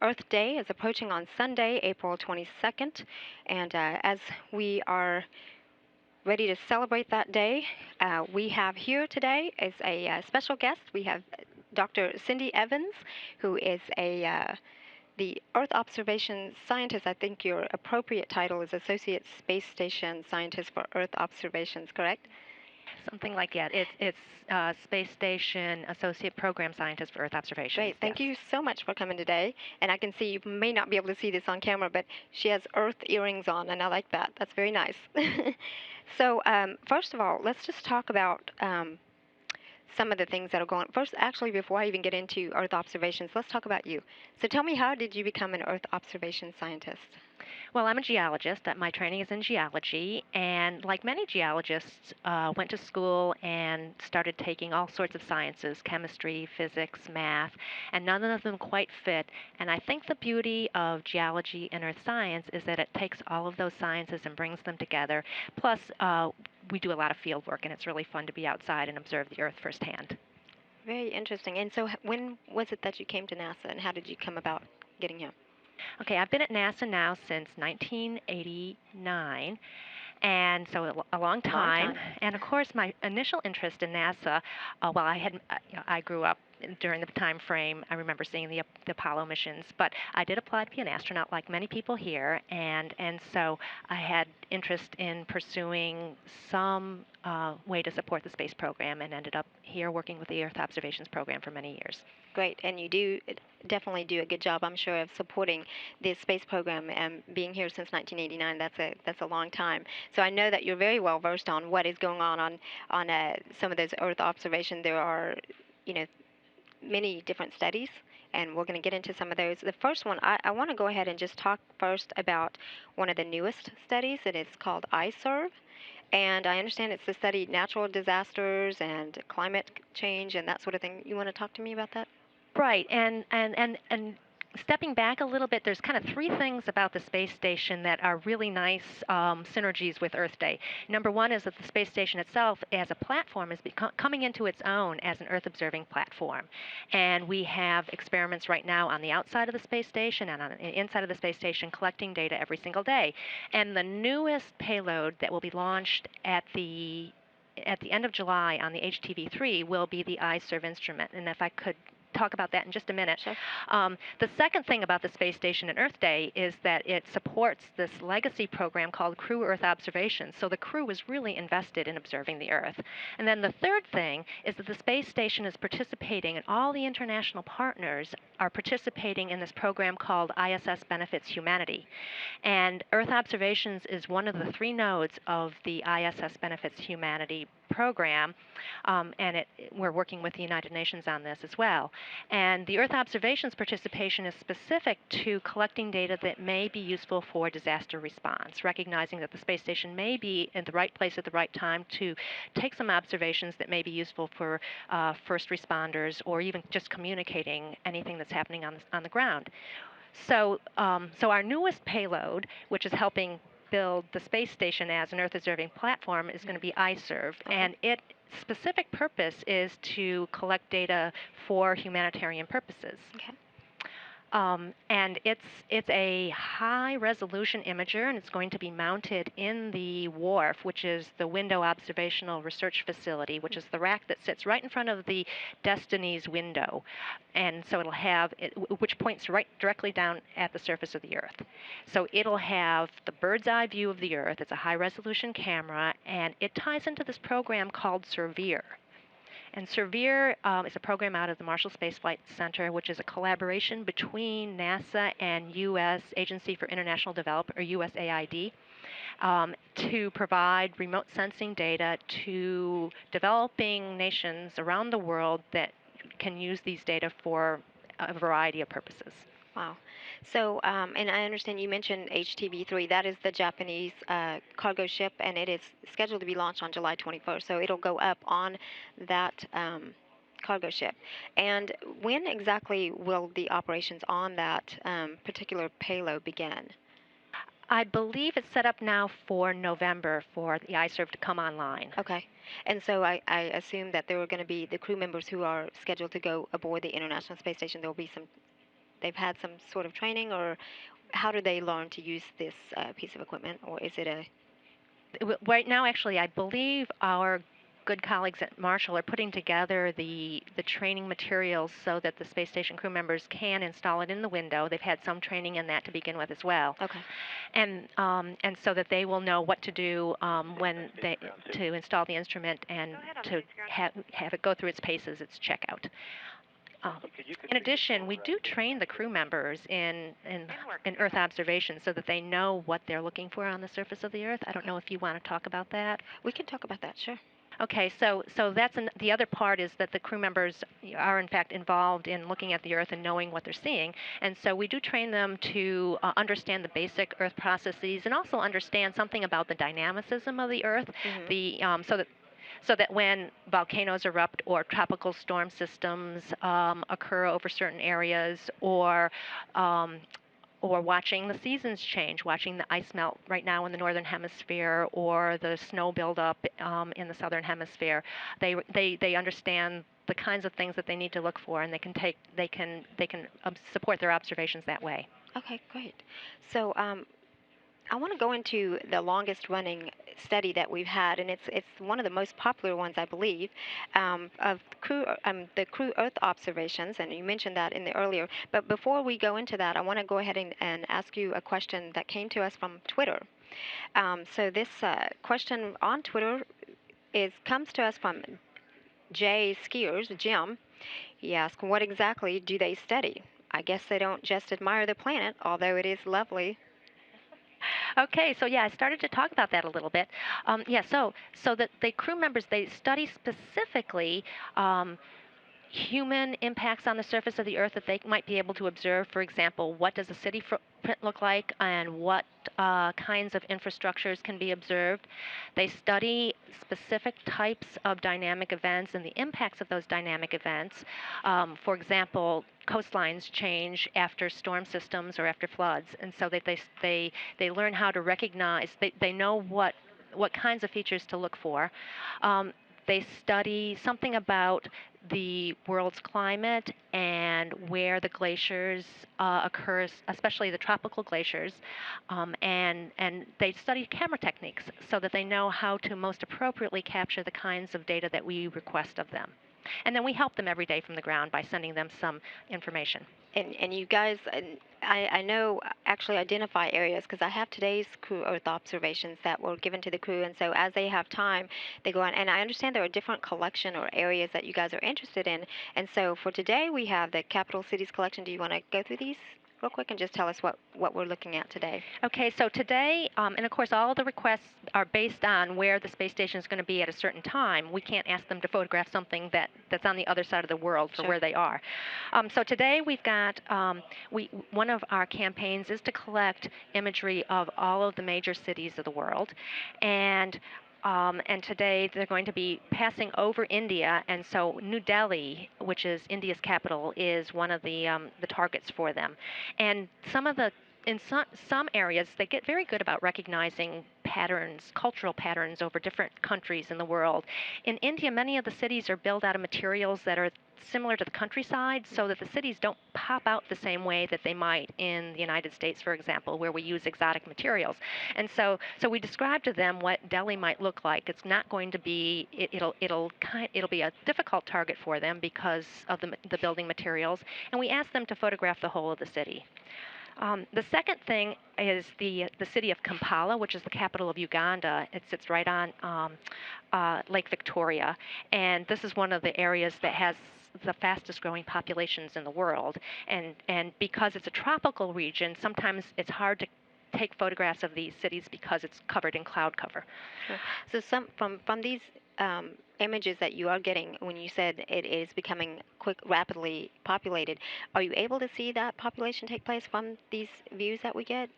Earth Day is approaching on Sunday, April 22nd, and as we are ready to celebrate that day, we have here today as a special guest. We have Dr. Cindy Evans, who is the Earth Observation Scientist. I think your appropriate title is Associate Space Station Scientist for Earth Observations, correct? Something like that. It's Space Station Associate Program Scientist for Earth Observations. Great. Yes. Thank you so much for coming today. And I can see you may not be able to see this on camera, but she has Earth earrings on, and I like that. That's very nice. So, first of all, let's just talk about some of the things that are going. First, actually, before I even get into Earth observations, let's talk about you. So, tell me, how did you become an Earth observation scientist? Well, I'm a geologist. My training is in geology, and like many geologists, went to school and started taking all sorts of sciences: chemistry, physics, math, and none of them quite fit. And I think the beauty of geology and earth science is that it takes all of those sciences and brings them together. Plus, we do a lot of field work, and it's really fun to be outside and observe the earth firsthand. Very interesting. And so, when was it that you came to NASA, and how did you come about getting here? Okay, I've been at NASA now since 1989, and so a long Long time. time. And of course, my initial interest in NASA, well, I grew up during the time frame. I remember seeing the Apollo missions, but I did apply to be an astronaut, like many people here, and so I had interest in pursuing some way to support the space program, and ended up here working with the Earth Observations Program for many years. Great, and you do definitely do a good job, I'm sure, of supporting the space program. And being here since 1989, that's a long time. So I know that you're very well versed on what is going on some of those Earth observations. There are, you know, many different studies, and we're going to get into some of those. The first one, I want to go ahead and just talk first about one of the newest studies. It is called ISERV. And I understand it's to study natural disasters and climate change and that sort of thing. You want to talk to me about that? Right, and stepping back a little bit, there's kind of three things about the space station that are really nice synergies with Earth Day. Number one is that the space station itself, as a platform, is coming into its own as an Earth observing platform, and we have experiments right now on the outside of the space station and on the inside of the space station collecting data every single day. And the newest payload that will be launched at the end of July on the HTV-3 will be the iServe instrument. And if I could talk about that in just a minute. Sure. The second thing about the space station and Earth Day is that it supports this legacy program called Crew Earth Observation. So the crew is really invested in observing the Earth. And then the third thing is that the space station is participating, and all the international partners are participating in this program called ISS Benefits Humanity. And Earth observations is one of the three nodes of the ISS Benefits Humanity program, and we're working with the United Nations on this as well. And the Earth observations participation is specific to collecting data that may be useful for disaster response, recognizing that the space station may be in the right place at the right time to take some observations that may be useful for first responders, or even just communicating anything that's happening on the ground. So our newest payload, which is helping build the space station as an Earth observing platform, is going to be iServe, Okay. and its specific purpose is to collect data for humanitarian purposes. Okay. And it's a high resolution imager, and it's going to be mounted in the WRF, which is the Window Observational Research Facility, which is the rack that sits right in front of the Destiny's window. And so it'll have, which points right directly down at the surface of the Earth. So it'll have the bird's eye view of the Earth. It's a high resolution camera, and it ties into this program called SURVEYOR. And SURVEYOR is a program out of the Marshall Space Flight Center, which is a collaboration between NASA and U.S. Agency for International Development, or USAID, to provide remote sensing data to developing nations around the world that can use these data for a variety of purposes. Wow. So, and I understand you mentioned HTV-3. That is the Japanese cargo ship, and it is scheduled to be launched on July 21st. So it'll go up on that cargo ship. And when exactly will the operations on that particular payload begin? I believe it's set up now for November for the iServe to come online. Okay. And so I assume that there are going to be the crew members who are scheduled to go aboard the International Space Station. There will be some they've had some sort of training, or how do they learn to use this piece of equipment, or is it a Right now, actually, I believe our good colleagues at Marshall are putting together the training materials so that the space station crew members can install it in the window. They've had some training in that to begin with as well, okay? and so that they will know what to do when they to install the instrument and to have it go through its paces, its checkout. Um, in addition, we do train the crew members in Earth observation so that they know what they're looking for on the surface of the Earth. I don't Okay. know if you want to talk about that. We can talk about that, sure. Okay, so that's the other part is that the crew members are in fact involved in looking at the Earth and knowing what they're seeing, and so we do train them to understand the basic Earth processes and also understand something about the dynamicism of the Earth, Hmm. so that when volcanoes erupt or tropical storm systems occur over certain areas, um, or watching the seasons change, watching the ice melt right now in the northern hemisphere or the snow buildup in the southern hemisphere, they understand the kinds of things that they need to look for, and they can support their observations that way. Okay, great. So I want to go into the longest running study that we've had, and it's one of the most popular ones, I believe, of the crew Earth observations, and you mentioned that in the earlier. But before we go into that, I want to go ahead and ask you a question that came to us from Twitter. So this question on Twitter comes to us from Jay Skiers, Jim. He asked, "What exactly do they study? I guess they don't just admire the planet, although it is lovely." Okay, so yeah, I started to talk about that a little bit. Yeah, so that the crew members they study specifically um, human impacts on the surface of the Earth that they might be able to observe. For example, what does a city footprint look like, and what kinds of infrastructures can be observed. They study specific types of dynamic events and the impacts of those dynamic events. For example, coastlines change after storm systems or after floods, and so they learn how to recognize. They know what kinds of features to look for. Um, they study something about the world's climate and where the glaciers occur, especially the tropical glaciers, and they study camera techniques so that they know how to most appropriately capture the kinds of data that we request of them. And then we help them every day from the ground by sending them some information. And you guys, I know actually identify areas because I have today's crew Earth observations that were given to the crew, and so as they have time, they go on. And I understand there are different collection or areas that you guys are interested in. And so for today, we have the capital cities collection. Do you want to go through these real quick and just tell us what we're looking at today? Okay, so today, and of course, all the requests are based on where the space station is going to be at a certain time. We can't ask them to photograph something that's on the other side of the world for Sure. where they are. So today we've got one of our campaigns is to collect imagery of all of the major cities of the world, and today they're going to be passing over India, and so New Delhi, which is India's capital, is one of the targets for them. And in some areas, they get very good about recognizing patterns, cultural patterns over different countries in the world. In India, many of the cities are built out of materials that are similar to the countryside, so that the cities don't pop out the same way that they might in the United States, for example, where we use exotic materials. And so we describe to them what Delhi might look like. It's not going to be it'll be a difficult target for them because of the building materials, and we ask them to photograph the whole of the city. The second thing is the city of Kampala, which is the capital of Uganda. It sits right on Lake Victoria, and this is one of the areas that has the fastest growing populations in the world. And because it's a tropical region, sometimes it's hard to take photographs of these cities because it's covered in cloud cover. Sure. So some from these images that you are getting, when you said it is becoming rapidly populated, are you able to see that population take place from these views that we get?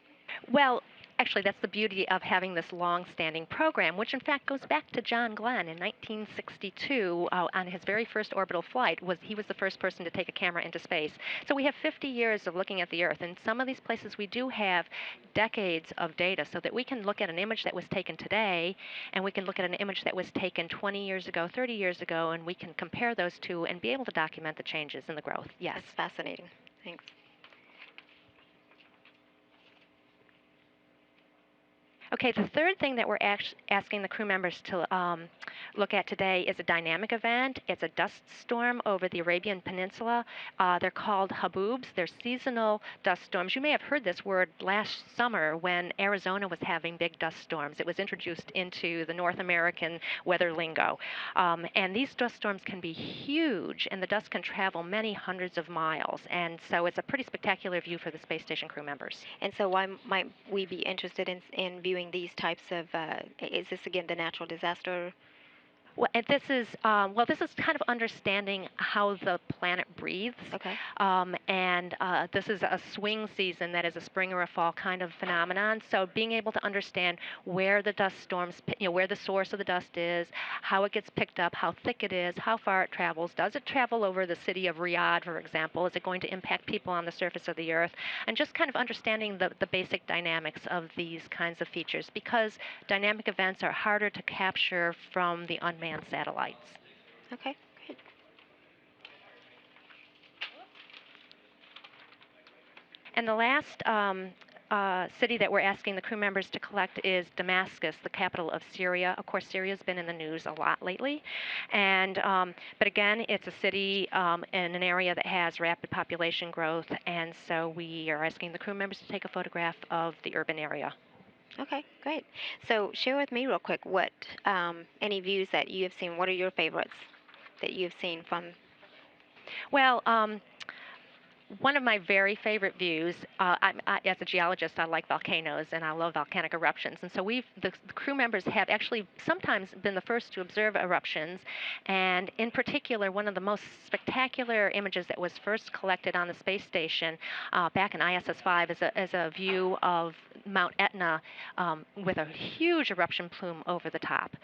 Well, actually, that's the beauty of having this long-standing program, which in fact goes back to John Glenn in 1962 on his very first orbital flight. He was the first person to take a camera into space. So we have 50 years of looking at the Earth, and some of these places we do have decades of data, so that we can look at an image that was taken today, and we can look at an image that was taken 20 years ago, 30 years ago, and we can compare those two and be able to document the changes in the growth. Yes. That's fascinating. Thanks. Okay, the third thing that we're asking the crew members to look at today is a dynamic event. It's a dust storm over the Arabian Peninsula. They're called haboobs. They're seasonal dust storms. You may have heard this word last summer when Arizona was having big dust storms. It was introduced into the North American weather lingo. And these dust storms can be huge, and the dust can travel many hundreds of miles. And so it's a pretty spectacular view for the space station crew members. And so, why might we be interested in viewing these types of? Is this again the natural disaster? Well, and this is kind of understanding how the planet breathes, Okay. and this is a swing season that is a spring or a fall kind of phenomenon. So being able to understand where the dust storms, where the source of the dust is, how it gets picked up, how thick it is, how far it travels. Does it travel over the city of Riyadh, for example? Is it going to impact people on the surface of the Earth? And just kind of understanding the basic dynamics of these kinds of features, because dynamic events are harder to capture from the unmanned satellites. Okay. Great. And the last city that we're asking the crew members to collect is Damascus, the capital of Syria. Of course, Syria's been in the news a lot lately, and but again, it's a city in an area that has rapid population growth, and so we are asking the crew members to take a photograph of the urban area. Okay. Great. So, share with me real quick what any views that you have seen. What are your favorites that you've seen from? Well, one of my very favorite views, as a geologist, I like volcanoes and I love volcanic eruptions. And so the crew members have actually sometimes been the first to observe eruptions. And in particular, one of the most spectacular images that was first collected on the space station back in ISS 5 is a view of Mount Etna with a huge eruption plume over the top.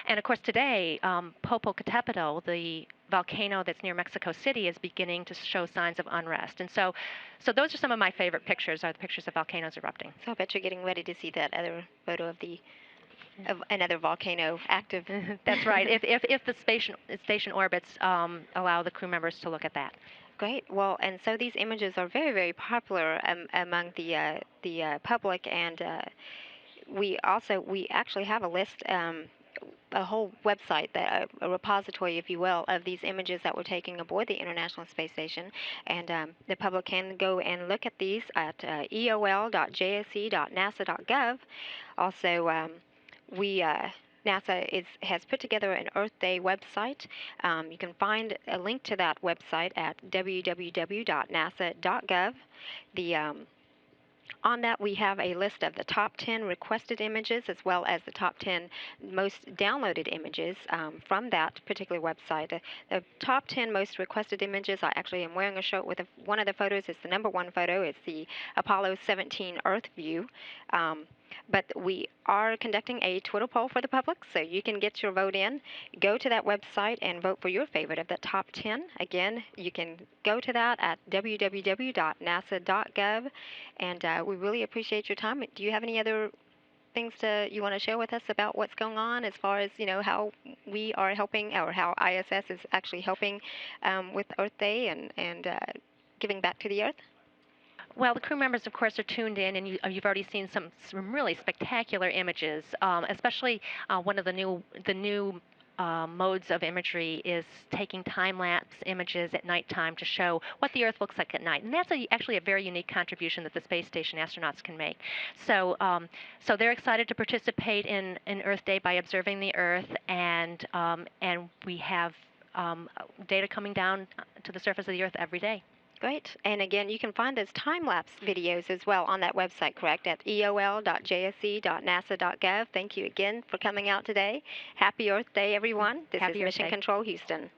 And of course, today, Popocatépetl, the volcano that's near Mexico City, is beginning to show signs of unrest. And so those are some of my favorite pictures, are the pictures of volcanoes erupting. So, I bet you're getting ready to see that other photo of another volcano active. That's right. If the station orbits allow the crew members to look at that. Great. Well, and so these images are very, very popular among the public, and we actually have a list, a whole website, that a repository, if you will, of these images that we're taking aboard the International Space Station, and the public can go and look at these at eol.jse.nasa.gov. Also, we NASA has put together an Earth Day website. You can find a link to that website at www.nasa.gov. The On that, we have a list of the top 10 requested images as well as the top 10 most downloaded images from that particular website. The top 10 most requested images, I actually am wearing a shirt with one of the photos. It's the number one photo. It's the Apollo 17 Earth view. But we are conducting a Twitter poll for the public, so you can get your vote in. Go to that website and vote for your favorite of the top 10. Again, you can go to that at www.nasa.gov. And we really appreciate your time. Do you have any other things you want to share with us about what's going on, as far as how we are helping, or how ISS is actually helping with Earth Day and giving back to the Earth? Well, the crew members, of course, are tuned in, and you've already seen some really spectacular images. Especially one of the new modes of imagery is taking time-lapse images at nighttime to show what the Earth looks like at night, and that's actually a very unique contribution that the space station astronauts can make. So they're excited to participate in Earth Day by observing the Earth, and we have data coming down to the surface of the Earth every day. Great. And again, you can find those time-lapse videos as well on that website, correct, at eol.jse.nasa.gov. Thank you again for coming out today. Happy Earth Day, everyone. This is Happy Earth Mission Day. Control Houston.